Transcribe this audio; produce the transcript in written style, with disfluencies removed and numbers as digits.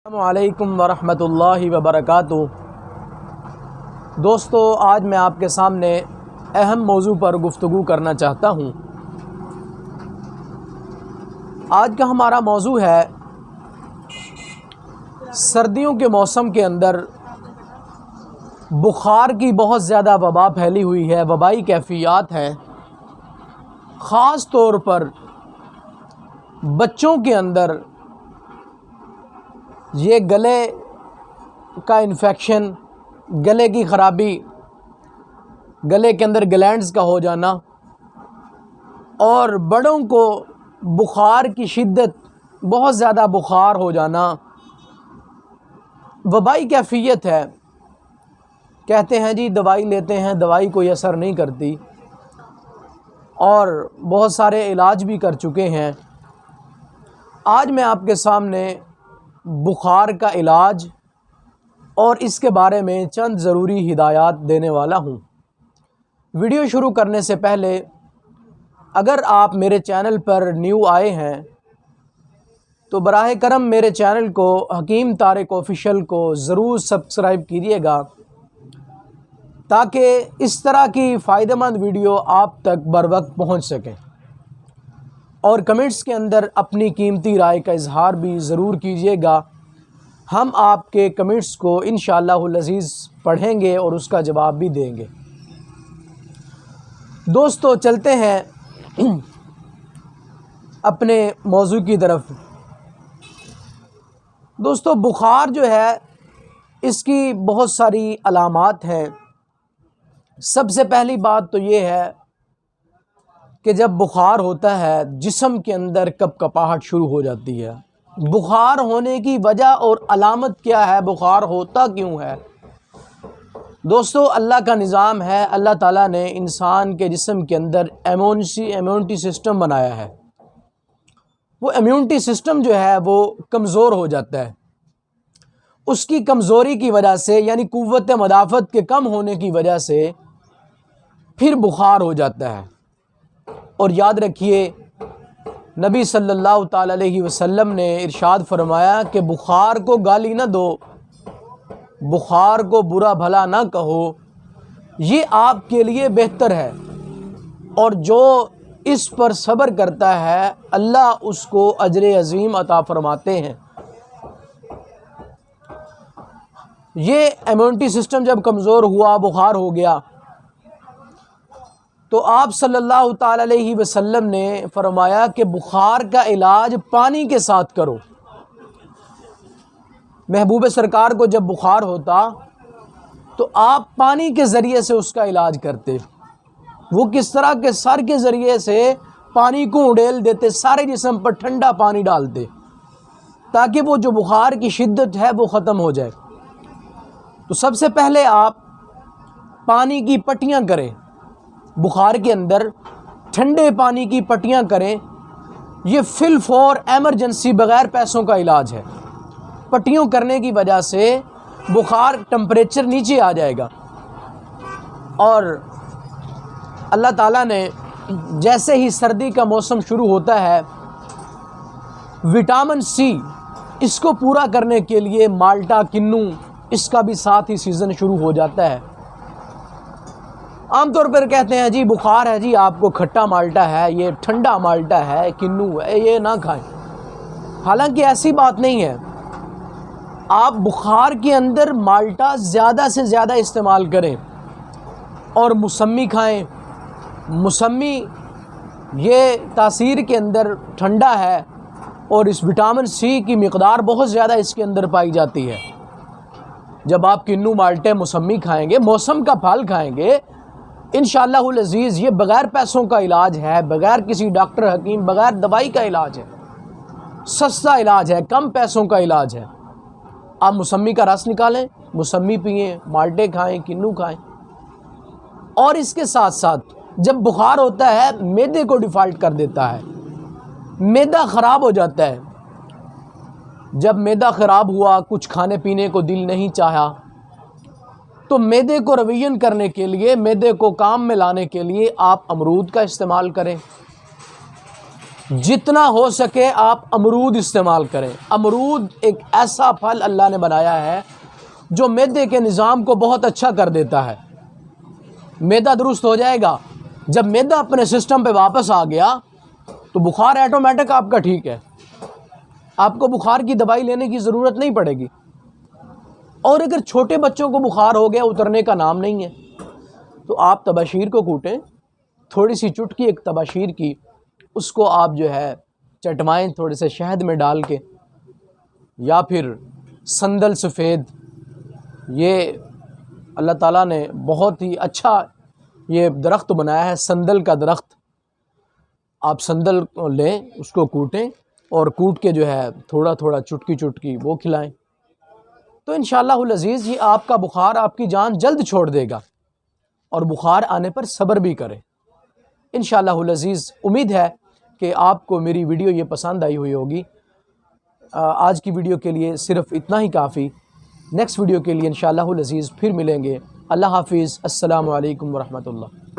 अस्सलामुअलैकुम वरहमतुल्लाहि वबरकातुहू। दोस्तों, आज मैं आपके सामने अहम मौजू पर गुफ्तगू करना चाहता हूँ। आज का हमारा मौजू है सर्दियों के मौसम के अंदर बुखार की बहुत ज़्यादा वबा फैली हुई है, वबाई कैफियत है। ख़ास तौर पर बच्चों के अंदर ये गले का इन्फेक्शन, गले की ख़राबी, गले के अंदर ग्लैंड्स का हो जाना और बड़ों को बुखार की शिद्दत, बहुत ज़्यादा बुखार हो जाना वबाई कैफियत है। कहते हैं जी दवाई लेते हैं, दवाई कोई असर नहीं करती और बहुत सारे इलाज भी कर चुके हैं। आज मैं आपके सामने बुखार का इलाज और इसके बारे में चंद ज़रूरी हिदायत देने वाला हूँ। वीडियो शुरू करने से पहले अगर आप मेरे चैनल पर न्यू आए हैं तो बराह करम मेरे चैनल को हकीम तारिक ऑफिशियल को ज़रूर सब्सक्राइब कीजिएगा ताकि इस तरह की फ़ायदेमंद वीडियो आप तक बर वक्त पहुँच सकें। और कमेंट्स के अंदर अपनी कीमती राय का इजहार भी ज़रूर कीजिएगा। हम आपके कमेंट्स को इंशाअल्लाहुल अज़ीज़ पढ़ेंगे और उसका जवाब भी देंगे। दोस्तों, चलते हैं अपने मौजू की तरफ। दोस्तों, बुखार जो है इसकी बहुत सारी अलामात हैं। सबसे पहली बात तो ये है कि जब बुखार होता है जिस्म के अंदर कपकपाहट शुरू हो जाती है। बुखार होने की वजह और अलामत क्या है, बुखार होता क्यों है? दोस्तों, अल्लाह का निज़ाम है। अल्लाह ताला ने इंसान के जिस्म के अंदर इम्यूनिटी सिस्टम बनाया है। वो इम्यूनिटी सिस्टम जो है वो कमज़ोर हो जाता है। उसकी कमज़ोरी की वजह से, यानी कुव्वत मदाफ़त के कम होने की वजह से फिर बुखार हो जाता है। और याद रखिए, नबी सल्लल्लाहु ताला अलैहि वसल्लम ने इरशाद फरमाया कि बुखार को गाली न दो, बुखार को बुरा भला ना कहो, ये आपके लिए बेहतर है। और जो इस पर सब्र करता है अल्लाह उसको अजर अज़ीम अता फरमाते हैं। ये इम्यूनिटी सिस्टम जब कमज़ोर हुआ, बुखार हो गया, तो आप सल्लल्लाहु ताला अलैहि वसल्लम ने फरमाया कि बुखार का इलाज पानी के साथ करो। महबूब सरकार को जब बुखार होता तो आप पानी के ज़रिए से उसका इलाज करते। वो किस तरह के? सर के ज़रिए से पानी को उड़ेल देते, सारे जिस्म पर ठंडा पानी डालते ताकि वो जो बुखार की शिद्दत है वो ख़त्म हो जाए। तो सबसे पहले आप पानी की पट्टियाँ करें, बुखार के अंदर ठंडे पानी की पट्टियाँ करें। ये फिल फॉर एमरजेंसी, बग़ैर पैसों का इलाज है। पट्टियों करने की वजह से बुखार टेम्परेचर नीचे आ जाएगा। और अल्लाह ताला ने जैसे ही सर्दी का मौसम शुरू होता है, विटामिन सी इसको पूरा करने के लिए माल्टा, किन्नू, इसका भी साथ ही सीज़न शुरू हो जाता है। आमतौर पर कहते हैं जी बुखार है जी, आपको खट्टा माल्टा है, ये ठंडा माल्टा है, किन्नू है, ये ना खाएं। हालांकि ऐसी बात नहीं है। आप बुखार के अंदर माल्टा ज़्यादा से ज़्यादा इस्तेमाल करें और मौसमी खाएं। मौसमी ये तासीर के अंदर ठंडा है और इस विटामिन सी की मिक़दार बहुत ज़्यादा इसके अंदर पाई जाती है। जब आप किन्नू, माल्टे, मौसमी खाएंगे, मौसम का फल खाएंगे, इंशाअल्लाहुल अज़ीज़ ये बग़ैर पैसों का इलाज है, बग़ैर किसी डॉक्टर हकीम, बग़ैर दवाई का इलाज है। सस्ता इलाज है, कम पैसों का इलाज है। आप मौसमी का रस निकालें, मौसमी पिएं, माल्टे खाएं, किन्नू खाएं। और इसके साथ साथ जब बुखार होता है मैदे को डिफ़ॉल्ट कर देता है, मैदा ख़राब हो जाता है। जब मैदा ख़राब हुआ, कुछ खाने पीने को दिल नहीं चाहा, तो मैदे को रवीयन करने के लिए, मैदे को काम में लाने के लिए आप अमरूद का इस्तेमाल करें। जितना हो सके आप अमरूद इस्तेमाल करें। अमरूद एक ऐसा फल अल्लाह ने बनाया है जो मैदे के निज़ाम को बहुत अच्छा कर देता है। मैदा दुरुस्त हो जाएगा। जब मैदा अपने सिस्टम पे वापस आ गया तो बुखार ऑटोमेटिक आपका ठीक है, आपको बुखार की दवाई लेने की ज़रूरत नहीं पड़ेगी। और अगर छोटे बच्चों को बुखार हो गया, उतरने का नाम नहीं है, तो आप तबाशीर को कूटें, थोड़ी सी चुटकी एक तबाशीर की, उसको आप जो है चटवाएं थोड़े से शहद में डाल के, या फिर संदल सफ़ेद, ये अल्लाह ताला ने बहुत ही अच्छा ये दरख्त बनाया है, संदल का दरख्त। आप संदल लें, उसको कूटें और कूट के जो है थोड़ा थोड़ा चुटकी चुटकी वो खिलाएं, तो इंशाअल्लाहुल अज़ीज़ ये आपका बुखार, आपकी जान जल्द छोड़ देगा। और बुखार आने पर सब्र भी करें इंशाअल्लाहुल अज़ीज़। उम्मीद है कि आपको मेरी वीडियो ये पसंद आई हुई होगी। आज की वीडियो के लिए सिर्फ़ इतना ही काफ़ी। नेक्स्ट वीडियो के लिए इंशाअल्लाहुल अज़ीज़ फिर मिलेंगे। अल्लाह हाफ़िज़। अस्सलामु अलैकुम व रहमतुल्लाह।